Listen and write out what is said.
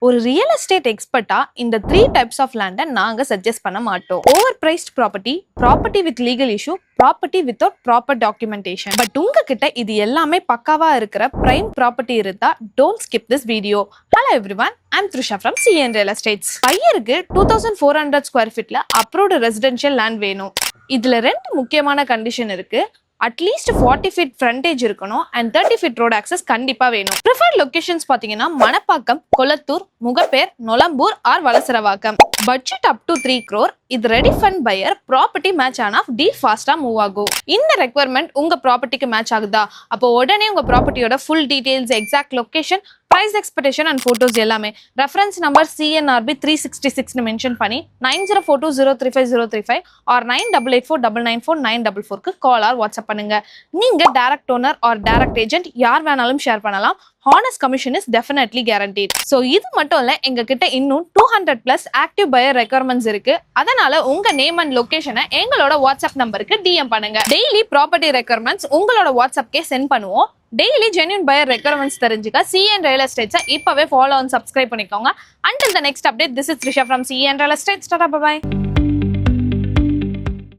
ஒரு real estate எக்ஸ்பர்ட்டா இந்த 3 types of லேண்டை நாங்க சஜஸ்ட் பண்ண மாட்டோம். Overpriced property, property with legal issue, property without proper documentation. But உங்ககிட்ட இது எல்லாமே பக்காவா இருக்கிற பிரைம் ப்ராப்பர்ட்டி இருந்தா don't skip this video. Hello everyone, I'm Trisha from CN Real Estates. பையருக்கு 2400 ஸ்கொயர் ஃபீட்ல அப்ரூவ்டு ரெசிடென்ஷியல் லேண்ட் வேணும். இதுல 2 முக்கியமான கண்டிஷன் இருக்கு. அட்லீஸ்ட் 40 ஃபீட் ஃப்ரண்டேஜ் இருக்கணும் அண்ட் 30 ஃபீட் ரோட் ஆக்சஸ் கண்டிப்பா வேணும். ப்ரிஃபர்ட் லொகேஷன்ஸ் பாத்தீங்கன்னா Manapakkam, Kolathur, Mogappair, Nolambur or Valasaravakkam. Budget up to 3 crore. இது ready fund buyer, property match ஆனா டீல் ஃபாஸ்டா மூவ் ஆகும். இந்த ரெக்வயர்மெண்ட் உங்க ப்ராப்பர்ட்டிக்கு மேட்ச் ஆகுதா? அப்போ உடனே உங்க ப்ராப்பர்ட்டியோட full details, exact location, price expectation and photos எல்லாமே ரெஃபரன்ஸ் நம்பர் CNRB 366 னு மென்ஷன் பண்ணி 9042035035 or 9884994944 க்கு கால் ஆர் வாட்ஸ்அப் பண்ணுங்க. நீங்க direct owner R direct agent யார் வேணாலும் ஷேர் பண்ணலாம். Honest commission is definitely guaranteed. So இது மட்டும் இல்ல, எங்க கிட்ட இன்னும் 200+ ஆக்டிவ் பையர் ரெக்யர்மெண்ட்ஸ் இருக்கு. அதனால உங்க நேம் அண்ட் லொகேஷனை எங்களோட வாட்ஸ்அப் நம்பருக்கு DM பண்ணுங்க. டெய்லி ப்ராப்பர்ட்டி ரெக்யர்மெண்ட்ஸ் உங்களோட வாட்ஸ்அப்கே சென்ட் பண்ணுவோம். டெய்லி ஜென்யூன் பையர் ரெக்யர்மெண்ட்ஸ் தெரிஞ்சுக்க CN Real Estates இப்பவே ஃபாலோ அண்ட் சப்ஸ்கிரைப் பண்ணிக்கோங்க. Until the next update, this is Trisha from CN Real Estates. Bye bye.